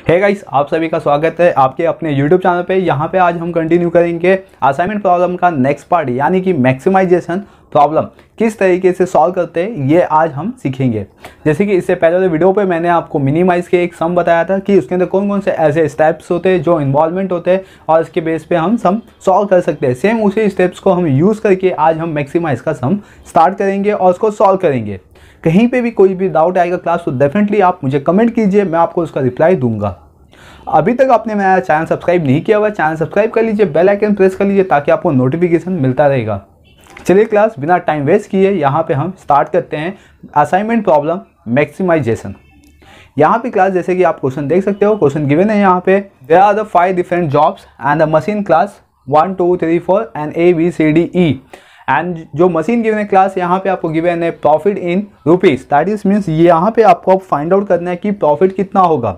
Hey guys, आप सभी का स्वागत है आपके अपने YouTube चैनल पे। यहाँ पे आज हम कंटिन्यू करेंगे असाइनमेंट प्रॉब्लम का नेक्स्ट पार्ट, यानी कि मैक्सिमाइजेशन प्रॉब्लम किस तरीके से सॉल्व करते हैं ये आज हम सीखेंगे। जैसे कि इससे पहले वाले वीडियो पे मैंने आपको मिनिमाइज के एक सम बताया था कि उसके अंदर कौन कौन से ऐसे स्टेप्स होते हैं जो इन्वॉल्वमेंट होते हैं और इसके बेस पे हम सम सॉल्व कर सकते हैं। सेम उसी स्टेप्स को हम यूज़ करके आज हम मैक्सिमाइज का सम स्टार्ट करेंगे और उसको सॉल्व करेंगे। कहीं पे भी कोई भी डाउट आएगा क्लास तो डेफिनेटली आप मुझे कमेंट कीजिए, मैं आपको उसका रिप्लाई दूंगा। अभी तक आपने मेरा चैनल सब्सक्राइब नहीं किया हुआ, चैनल सब्सक्राइब कर लीजिए, बेल आइकन प्रेस कर लीजिए ताकि आपको नोटिफिकेशन मिलता रहेगा। चलिए क्लास, बिना टाइम वेस्ट किए यहाँ पे हम स्टार्ट करते हैं असाइनमेंट प्रॉब्लम मैक्सिमाइजेशन। यहाँ पे क्लास जैसे कि आप क्वेश्चन देख सकते हो, क्वेश्चन गिवन है यहाँ पे, there are the 5 different jobs and the machine class 1 2 3 4 and A B C D E and जो मशीन गिवन है क्लास यहाँ पे आपको गिवन है profit in rupees, that is means यहाँ पे आपको फाइंड आउट करना है कि प्रॉफिट कितना होगा।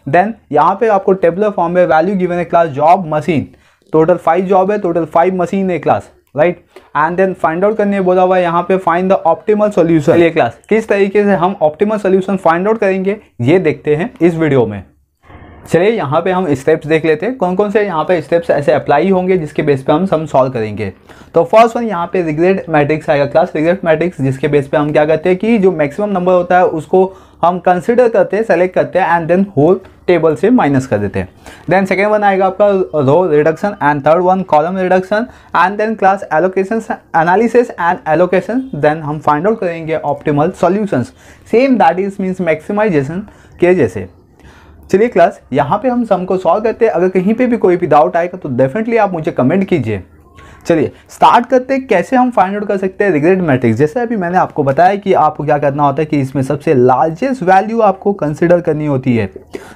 देन यहाँ पे आपको टेबलर फॉर्म में वैल्यू गिवन है class job machine, total 5 job है, टोटल 5 मशीन है class, right. And then find out करने बोला हुआ है यहाँ पे फाइंड द ऑप्टिमल सॉल्यूशन। चलिए क्लास, किस तरीके से हम ऑप्टिमल सॉल्यूशन फाइंड आउट करेंगे ये देखते हैं इस वीडियो में। चलिए यहाँ पे हम स्टेप्स देख लेते हैं, कौन कौन से यहाँ पे स्टेप्स ऐसे अप्लाई होंगे जिसके बेस पे हम सम सॉल्व करेंगे। तो फर्स्ट वन यहाँ पे रिग्रेट मैट्रिक्स आएगा क्लास, रिग्रेट मैट्रिक्स जिसके बेस पे हम क्या करते हैं कि जो मैक्सिमम नंबर होता है उसको हम कंसिडर करते हैं, सेलेक्ट करते हैं एंड देन होल टेबल से माइनस कर देते हैं। देन सेकेंड वन आएगा आपका row reduction and third one column reduction and then class allocation analysis and allocation. Then हम फाइंड आउट करेंगे optimal solutions, same that is means maximisation के जैसे। चलिए क्लास, यहाँ पे हम सम को सॉल्व करते हैं। अगर कहीं पे भी कोई भी डाउट आएगा तो डेफिनेटली आप मुझे कमेंट कीजिए। चलिए स्टार्ट करते हैं, कैसे हम फाइंड आउट कर सकते हैं रिग्रेट मैट्रिक्स। जैसे अभी मैंने आपको बताया कि आपको क्या करना होता है कि इसमें सबसे लार्जेस्ट वैल्यू आपको कंसिडर करनी होती है,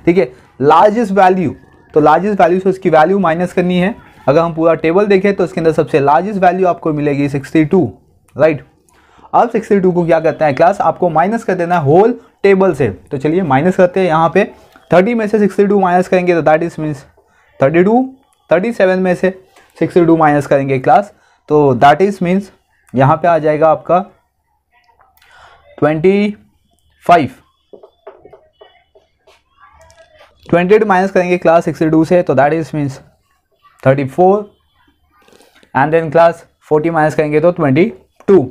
ठीक है। लार्जेस्ट वैल्यू, तो लार्जेस्ट वैल्यू से उसकी वैल्यू माइनस करनी है। अगर हम पूरा टेबल देखें तो इसके अंदर सबसे लार्जेस्ट वैल्यू आपको मिलेगी 62, राइट। अब 62 को क्या करते हैं क्लास, आपको माइनस कर देना है होल टेबल से। तो चलिए माइनस करते हैं। यहाँ पे 30 में से 62 माइनस करेंगे तो दैट इज मीन्स 32, 37 में से 62 माइनस करेंगे क्लास तो दैट इज मीन्स यहाँ पे आ जाएगा आपका 25। 28 माइनस करेंगे क्लास 62 से तो that is means 34 and then class 40 minus करेंगे तो 22।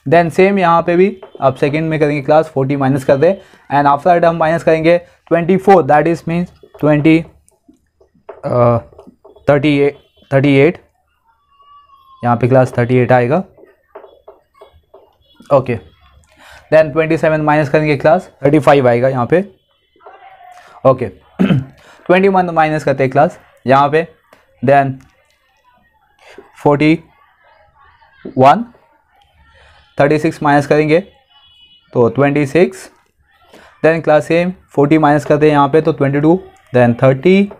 देन सेम यहाँ पे भी अब सेकेंड में करेंगे क्लास 40 माइनस कर दे एंड आफ्टर दैट हम माइनस करेंगे 24, दैट इज मीन्स 38 यहाँ पे क्लास 38 आएगा, ओके। देन 27 माइनस करेंगे क्लास 35 आएगा यहाँ पे, ओके। 21 माइनस करते हैं क्लास यहाँ पे, देन 41, 36 माइनस करेंगे तो 26। देन क्लास सेम 40 माइनस करते हैं यहाँ पे तो 22, देन 30।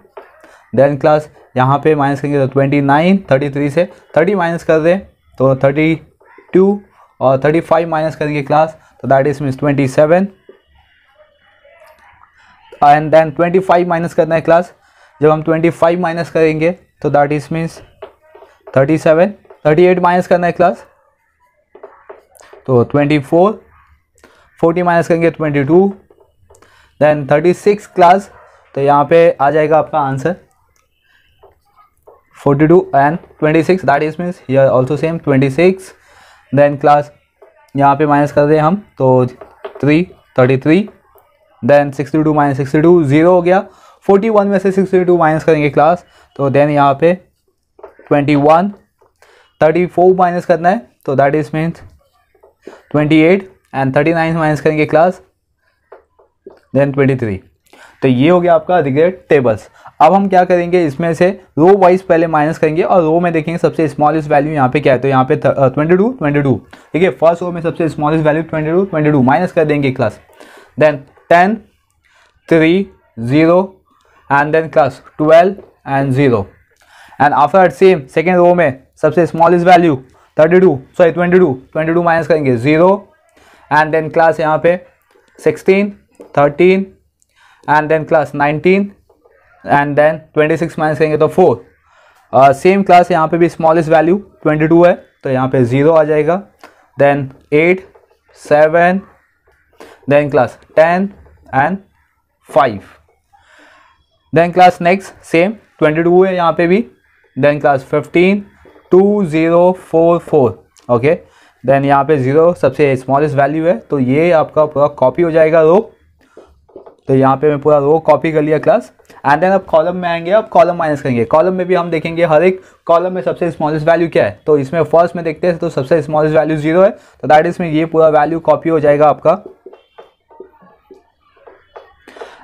देन क्लास यहाँ पे माइनस करेंगे तो 29, 33 से 30 माइनस कर दें तो 32 और 35 माइनस करेंगे क्लास तो that is means 27 and then 25 minus करना है क्लास। जब हम 25 माइनस करेंगे तो दैट इज मीन्स 37, 38 माइनस करना है क्लास तो 24, 40 माइनस करेंगे 22, देन 36 क्लास तो यहाँ पे आ जाएगा आपका answer 42 and 26, that is means here also same 26। Then class यहाँ पे माइनस कर दें हम तो 33, देन 62 माइनस 62 0 हो गया। 41 में से 62 माइनस करेंगे क्लास तो देन यहाँ पे 21, 34 माइनस करना है तो that is means 28 and 39 minus करेंगे क्लास देन 23। तो ये हो गया आपका रिग्रेट टेबल्स। अब हम क्या करेंगे, इसमें से रो वाइज पहले माइनस करेंगे और रो में देखेंगे सबसे स्मॉलेस्ट वैल्यू यहाँ पे क्या है। तो यहाँ पे 22, ठीक है। फर्स्ट रो में सबसे स्मॉलेस्ट वैल्यू 22 माइनस कर देंगे class. Then 10, 3, 0 and then class 12 and 0 and after that same second row में सबसे स्मॉलेस्ट वैल्यू 22 माइनस करेंगे 0 एंड देन क्लास यहाँ पे 16, 13 and then class 19 and then 26 minus करेंगे तो 4। सेम क्लास यहाँ पे भी स्मॉलेस्ट वैल्यू 22 है तो यहाँ पे 0 आ जाएगा। Then 8, 7 then class 10 and 5 then class next same 22 है यहाँ पे भी, देन क्लास 15 2044, ओके। देन यहाँ पे 0 सबसे स्मॉलेस्ट वैल्यू है, तो ये आपका पूरा कॉपी हो जाएगा रो। तो यहाँ पे मैं पूरा रो कॉपी कर लिया क्लास। एंड देन अब कॉलम में आएंगे, अब कॉलम माइनस करेंगे। कॉलम में भी हम देखेंगे हर एक कॉलम में सबसे स्मॉलेस्ट वैल्यू क्या है। तो इसमें फर्स्ट में देखते हैं तो सबसे स्मॉलेस्ट वैल्यू 0 है, तो दैट इज में ये पूरा वैल्यू कॉपी हो जाएगा आपका।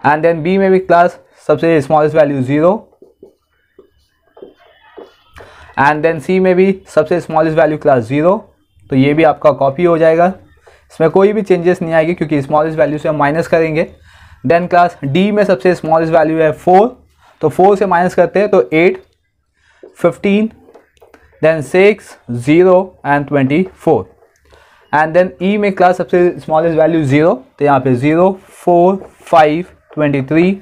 एंड देन बी में भी क्लास सबसे स्मॉलेस्ट वैल्यू 0, एंड देन सी में भी सबसे स्मॉलेस्ट वैल्यू क्लास 0, तो ये भी आपका कॉपी हो जाएगा। इसमें कोई भी चेंजेस नहीं आएगी क्योंकि स्मॉलेस्ट वैल्यू से हम माइनस करेंगे। देन क्लास डी में सबसे स्मॉलेस्ट वैल्यू है 4, तो 4 से माइनस करते हैं तो 8 15, देन 6 0 एंड 24। एंड देन ई में क्लास सबसे स्मॉलेस्ट वैल्यू 0, तो यहाँ पे 0 4 5 23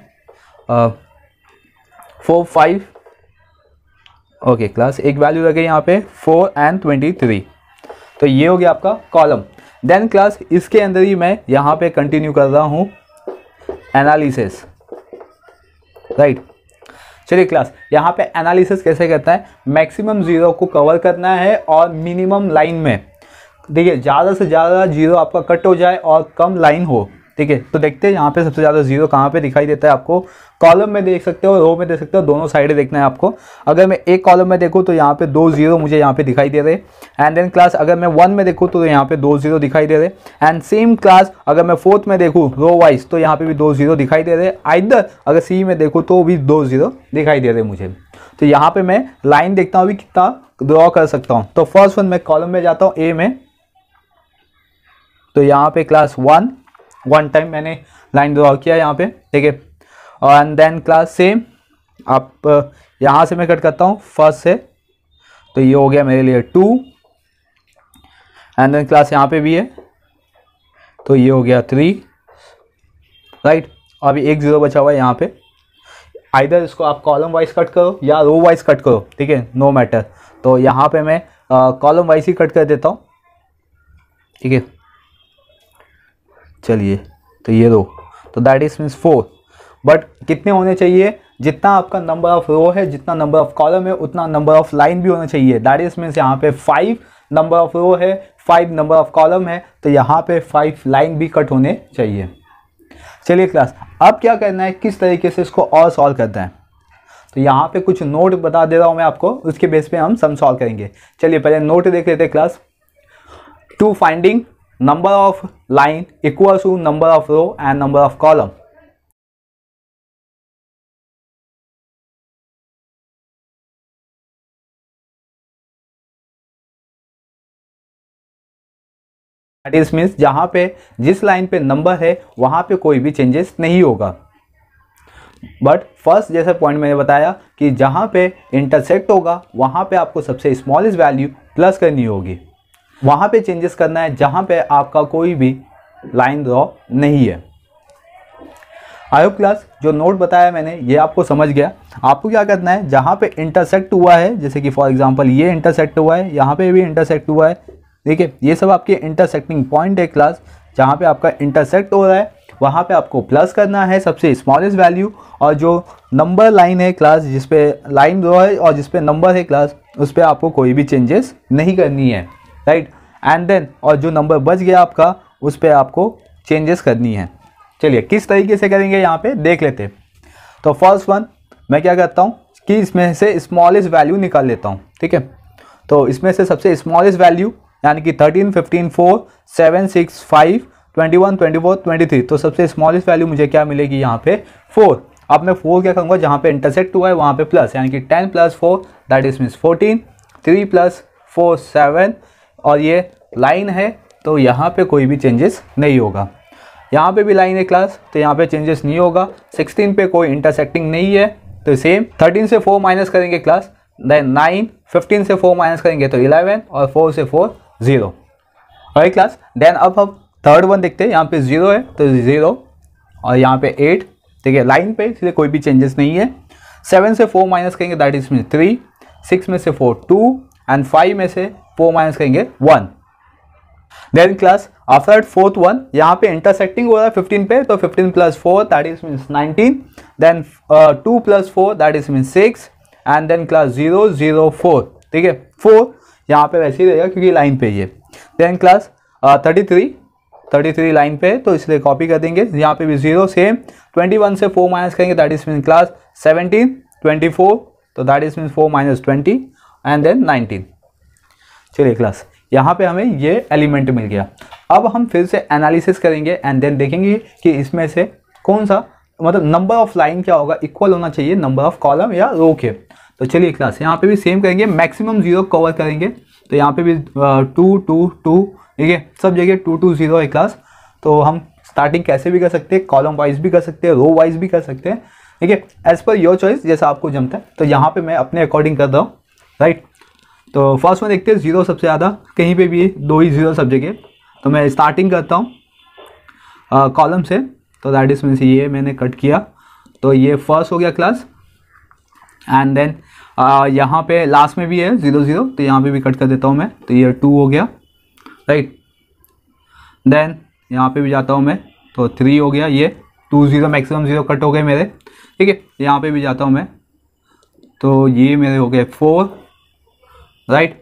4 5, ओके क्लास एक वैल्यू लगे यहाँ पे 4 एंड 23। तो ये हो गया आपका कॉलम। देन क्लास इसके अंदर ही मैं यहाँ पे कंटिन्यू कर रहा हूँ एनालिसिस, राइट। चलिए क्लास यहाँ पे एनालिसिस कैसे करता है, मैक्सिमम 0 को कवर करना है और मिनिमम लाइन में, देखिए ज़्यादा से ज़्यादा 0 आपका कट हो जाए और कम लाइन हो, ठीक है। तो देखते हैं यहाँ पे सबसे ज़्यादा 0 कहाँ पे दिखाई देता है आपको। कॉलम में देख सकते हो, रो में देख सकते हो, दोनों साइडें देखना है आपको। अगर मैं एक कॉलम में देखूँ तो यहाँ पे 2 0 मुझे यहाँ पे दिखाई दे रहे। एंड देन क्लास अगर मैं 1 में देखूँ तो यहाँ पे 2 0 दिखाई दे रहे। एंड सेम क्लास अगर मैं 4th में देखूँ रो वाइज तो यहाँ पे भी 2 0 दिखाई दे रहे। आइदर अगर सी में देखूँ तो भी 2 0 दिखाई दे रहे मुझे। तो यहाँ पे मैं लाइन देखता हूँ अभी कितना ड्रॉ कर सकता हूँ। तो फर्स्ट वन मैं कॉलम में जाता हूँ ए में, तो यहाँ पे क्लास 1 टाइम मैंने लाइन ड्रॉ किया यहाँ पे, ठीक है। एंड देन क्लास सेम आप यहाँ से मैं कट करता हूँ फर्स्ट से, तो ये हो गया मेरे लिए 2। एंड देन क्लास यहाँ पे भी है, तो ये हो गया 3, राइट। अभी एक 0 बचा हुआ है यहाँ पे। आइदर इसको आप कॉलम वाइज कट करो या रो वाइज कट करो, ठीक है, नो मैटर। तो यहाँ पे मैं कॉलम वाइज ही कट कर देता हूँ, ठीक है। चलिए तो ये रो, तो दैट इज मीन्स 4। बट कितने होने चाहिए, जितना आपका नंबर ऑफ रो है, जितना नंबर ऑफ कॉलम है, उतना नंबर ऑफ लाइन भी होना चाहिए। दैट इज मीन्स यहाँ पे 5 नंबर ऑफ रो है, 5 नंबर ऑफ कॉलम है, तो यहाँ पे 5 लाइन भी कट होने चाहिए। चलिए क्लास अब क्या करना है, किस तरीके से इसको और सॉल्व करना है। तो यहाँ पे कुछ नोट बता दे रहा हूँ मैं आपको, उसके बेस पे हम सम सॉल्व करेंगे। चलिए पहले नोट देख लेते हैं class. To finding number of line equals to number of row and number of column. That is means जहां पे जिस लाइन पे नंबर है वहां पे कोई भी चेंजेस नहीं होगा। बट फर्स्ट जैसे पॉइंट मैंने बताया कि जहां पे इंटरसेक्ट होगा वहां पे आपको सबसे स्मॉलेस्ट वैल्यू प्लस करनी होगी, वहाँ पे चेंजेस करना है जहाँ पे आपका कोई भी लाइन ड्रॉ नहीं है। आई होप क्लास जो नोट बताया मैंने ये आपको समझ गया। आपको क्या करना है, जहाँ पे इंटरसेक्ट हुआ है, जैसे कि फॉर एग्जांपल ये इंटरसेक्ट हुआ है, यहाँ पे भी इंटरसेक्ट हुआ है, देखिए ये सब आपके इंटरसेक्टिंग पॉइंट है क्लास। जहाँ पे आपका इंटरसेक्ट हो रहा है वहाँ पे आपको प्लस करना है सबसे स्मॉलेस्ट वैल्यू, और जो नंबर लाइन है क्लास, जिस पे लाइन ड्रॉ है और जिस पे नंबर है क्लास, उस पर आपको कोई भी चेंजेस नहीं करनी है, राइट। एंड देन और जो नंबर बच गया आपका उस पर आपको चेंजेस करनी है। चलिए किस तरीके से करेंगे यहाँ पे देख लेते हैं। तो फर्स्ट वन मैं क्या करता हूँ कि इसमें से स्मॉलेस्ट वैल्यू निकाल लेता हूँ, ठीक है। तो इसमें से सबसे स्मॉलेस्ट वैल्यू यानी कि 13 15 4 7 6 5 21 24 23, तो सबसे स्मॉलेस्ट वैल्यू मुझे क्या मिलेगी यहाँ पे 4। अब मैं 4 क्या करूँगा, जहाँ पे इंटरसेक्ट हुआ है वहाँ पे प्लस, यानी कि 10 + 4 दैट इज मीन्स 14, 3 + 4 7, और ये लाइन है तो यहाँ पे कोई भी चेंजेस नहीं होगा। यहाँ पे भी लाइन है क्लास, तो यहाँ पे चेंजेस नहीं होगा। 16 पे कोई इंटरसेक्टिंग नहीं है, तो सेम 13 से 4 माइनस करेंगे क्लास, देन 9, 15 से 4 माइनस करेंगे तो 11, और 4 से 4 0, राइट क्लास। देन अब हम थर्ड वन देखते हैं, यहाँ पे 0 है तो 0, और यहाँ पे 8, ठीक है, लाइन पे इसलिए कोई भी चेंजेस नहीं है। 7 से 4 माइनस करेंगे दैट इज मीन 3, 6 में से 4 2, एंड 5 में से 4 माइनस करेंगे 1। Then class after fourth one यहाँ पे इंटरसेक्टिंग हो रहा है 15 पे, तो 15 plus 4 that is means 19, then 2 plus 4 that is means 6, and then class 0 0 4, ठीक है 4 यहाँ पे वैसे ही रहेगा क्योंकि लाइन पे ही है। देन क्लास 33 लाइन पे, तो इसलिए कॉपी कर देंगे, यहाँ पे भी 0 सेम, 21 से 4 माइनस करेंगे दैट इज मीन क्लास 17, 24, तो that is mean 4 minus 20 and then 19। चलिए क्लास यहाँ पे हमें ये एलिमेंट मिल गया। अब हम फिर से एनालिसिस करेंगे एंड देन देखेंगे कि इसमें से कौन सा मतलब नंबर ऑफ लाइन क्या होगा, इक्वल होना चाहिए नंबर ऑफ कॉलम या रो के। तो चलिए क्लास यहाँ पे भी सेम करेंगे, मैक्सिमम 0 कवर करेंगे, तो यहाँ पे भी 2 2 2, ठीक है सब जगह 2 2 0 है क्लास। तो हम स्टार्टिंग कैसे भी कर सकते हैं, कॉलम वाइज भी कर सकते हैं, रो वाइज भी कर सकते हैं, ठीक है एज पर योर चॉइस जैसा आपको जमता है। तो यहाँ पे मैं अपने अकॉर्डिंग कर रहा हूँ, राइट। तो फर्स्ट में देखते हैं 0 सबसे ज़्यादा, कहीं पे भी 2 ही 0 सब जगह। तो मैं स्टार्टिंग करता हूँ कॉलम से, तो दैट इज मीन्स ये मैंने कट किया, तो ये फर्स्ट हो गया क्लास। एंड देन यहाँ पे लास्ट में भी है 0 0, तो यहाँ पे भी कट कर देता हूँ मैं, तो ये 2 हो गया, राइट। देन यहाँ पे भी जाता हूँ मैं, तो 3 हो गया, ये 2 0 मैक्सिमम 0 कट हो गए मेरे, ठीक है। यहाँ पे भी जाता हूँ मैं, तो ये मेरे हो गए 4, राइट।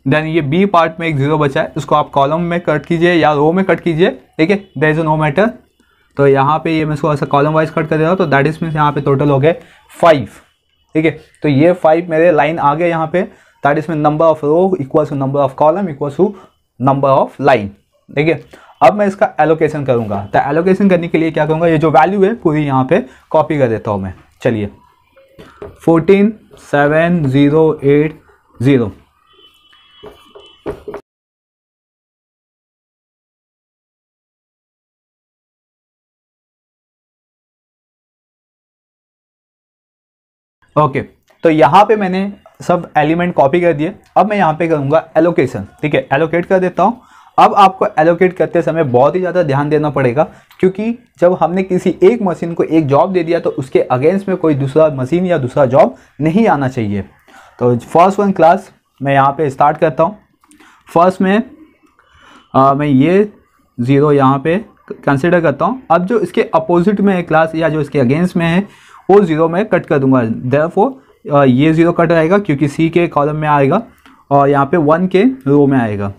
देन ये बी पार्ट में एक 0 बचा है, उसको आप कॉलम में कट कीजिए या रो में कट कीजिए, ठीक है देयर इज नो मैटर। तो यहाँ पे ये मैं इसको ऐसा कॉलम वाइज कट कर दे रहा हूँ, तो दैट इज मीन्स यहाँ पे टोटल हो गए 5, ठीक है। तो ये 5 मेरे लाइन आ गए यहाँ पे, that is mean number of row equals to number of column equals to number of line, ठीक है। अब मैं इसका एलोकेशन करूँगा, तो एलोकेशन करने के लिए क्या करूँगा, ये जो वैल्यू है पूरी यहाँ पे कॉपी कर देता हूँ मैं। चलिए 14 7 0 8 0, ओके तो यहाँ पे मैंने सब एलिमेंट कॉपी कर दिए। अब मैं यहाँ पे करूँगा एलोकेशन, ठीक है एलोकेट कर देता हूँ। अब आपको एलोकेट करते समय बहुत ही ज़्यादा ध्यान देना पड़ेगा, क्योंकि जब हमने किसी एक मशीन को एक जॉब दे दिया तो उसके अगेंस्ट में कोई दूसरा मशीन या दूसरा जॉब नहीं आना चाहिए। तो फर्स्ट वन क्लास मैं यहाँ पे स्टार्ट करता हूँ। फर्स्ट में मैं ये 0 यहाँ पे कंसिडर करता हूँ। अब जो इसके अपोजिट में है क्लास या जो इसके अगेंस्ट में है वो 0 में कट कर दूंगा, देयरफॉर ये 0 कट आएगा क्योंकि सी के कॉलम में आएगा और यहाँ पे 1 के रो में आएगा,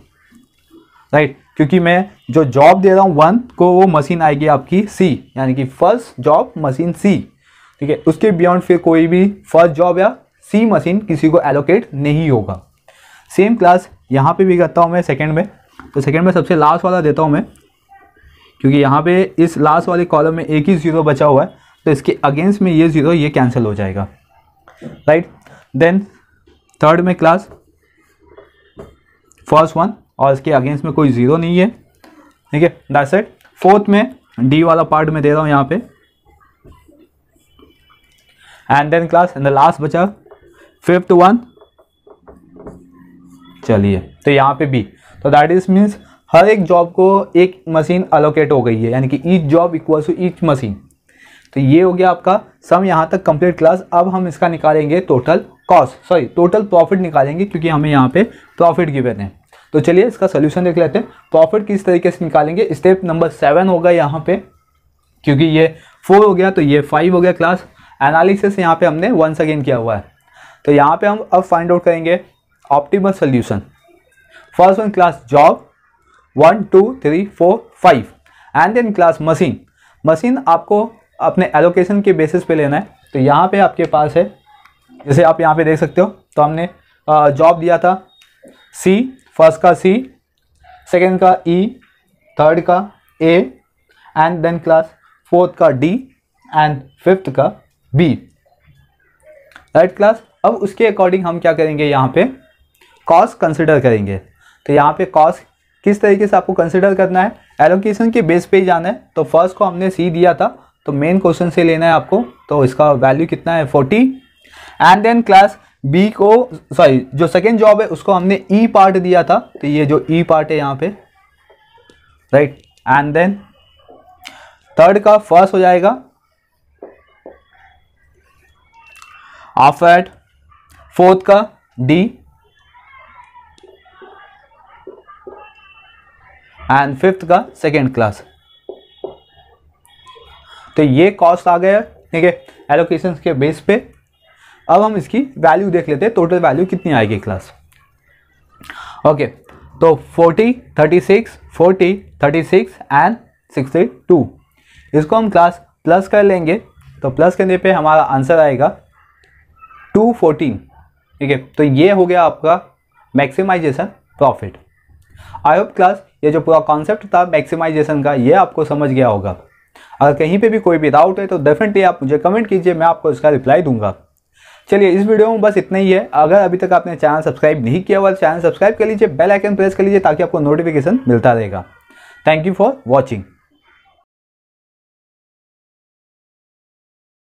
राइट। क्योंकि मैं जो जॉब दे रहा हूँ 1 को, वो मशीन आएगी आपकी सी, यानी कि फर्स्ट जॉब मशीन सी, ठीक है। उसके बियॉन्ड फिर कोई भी फर्स्ट जॉब या सी मशीन किसी को एलोकेट नहीं होगा। सेम क्लास यहाँ पे भी करता हूँ मैं सेकंड में। तो सेकंड में सबसे लास्ट वाला देता हूँ मैं, क्योंकि यहाँ पे इस लास्ट वाले कॉलम में एक ही 0 बचा हुआ है, तो इसके अगेंस्ट में ये 0 ये कैंसिल हो जाएगा, राइट। देन थर्ड में क्लास फर्स्ट वन और इसके अगेंस्ट में कोई 0 नहीं है, ठीक है दैट्स इट। फोर्थ में डी वाला पार्ट में दे रहा हूँ यहाँ पे, and then class and the last बचा फिफ्थ वन। चलिए तो यहाँ पे भी, तो दैट इज मीन्स हर एक जॉब को एक मशीन अलोकेट हो गई है, यानी कि each job equal to each machine. तो ये हो गया आपका सम यहाँ तक कंप्लीट क्लास। अब हम इसका निकालेंगे total cost, sorry total profit निकालेंगे, क्योंकि हमें यहाँ पे प्रॉफिट गिवन है। तो चलिए इसका सोल्यूशन देख लेते हैं। प्रॉफिट किस तरीके से निकालेंगे, स्टेप नंबर 7 होगा यहाँ पे, क्योंकि ये 4 हो गया तो ये 5 हो गया क्लास। एनालिसिस यहाँ पे हमने वंस अगेन किया हुआ है, तो यहाँ पे हम अब फाइंड आउट करेंगे optimal solution. First one class job 1 2 3 4 5, and then class machine. Machine आपको अपने एलोकेशन के बेसिस पे लेना है। तो यहाँ पे आपके पास है, जैसे आप यहाँ पे देख सकते हो, तो हमने जॉब दिया था सी, फर्स्ट का सी, सेकेंड का ई, थर्ड का ए, एंड देन क्लास फोर्थ का डी एंड फिफ्थ का बी, राइट क्लास। अब उसके अकॉर्डिंग हम क्या करेंगे, यहाँ पे कॉस्ट कंसिडर करेंगे। तो यहाँ पे कॉस्ट किस तरीके से आपको कंसिडर करना है, एलोकेशन के बेस पे ही जाना है। तो फर्स्ट को हमने सी दिया था, तो मेन क्वेश्चन से लेना है आपको, तो इसका वैल्यू कितना है 40। एंड देन क्लास बी को, सॉरी जो सेकेंड जॉब है उसको हमने ई पार्ट दिया था, तो ये जो ई पार्ट है यहाँ पे, राइट। एंड देन थर्ड का फर्स्ट हो जाएगा, आफ्टर फोर्थ का डी, एंड फिफ्थ का सेकेंड क्लास। तो ये कॉस्ट आ गया, ठीक है, एलोकेशन के बेस पे। अब हम इसकी वैल्यू देख लेते हैं, टोटल वैल्यू कितनी आएगी क्लास। ओके, तो 40, 36, 40, 36 एंड 62, इसको हम क्लास प्लस कर लेंगे। तो प्लस करने पे हमारा आंसर आएगा 214, ठीक है। तो ये हो गया आपका maximisation profit. I hope class ये जो पूरा कॉन्सेप्ट था मैक्सिमाइजेशन का, ये आपको समझ गया होगा। अगर कहीं पे भी कोई भी डाउट है तो डेफिनेटली आप मुझे कमेंट कीजिए, मैं आपको इसका रिप्लाई दूंगा। चलिए, इस वीडियो में बस इतना ही है। अगर अभी तक आपने चैनल सब्सक्राइब नहीं किया हुआ, चैनल सब्सक्राइब कर लीजिए, बेल आइकन प्रेस कर लीजिए ताकि आपको नोटिफिकेशन मिलता रहेगा। Thank you for watching.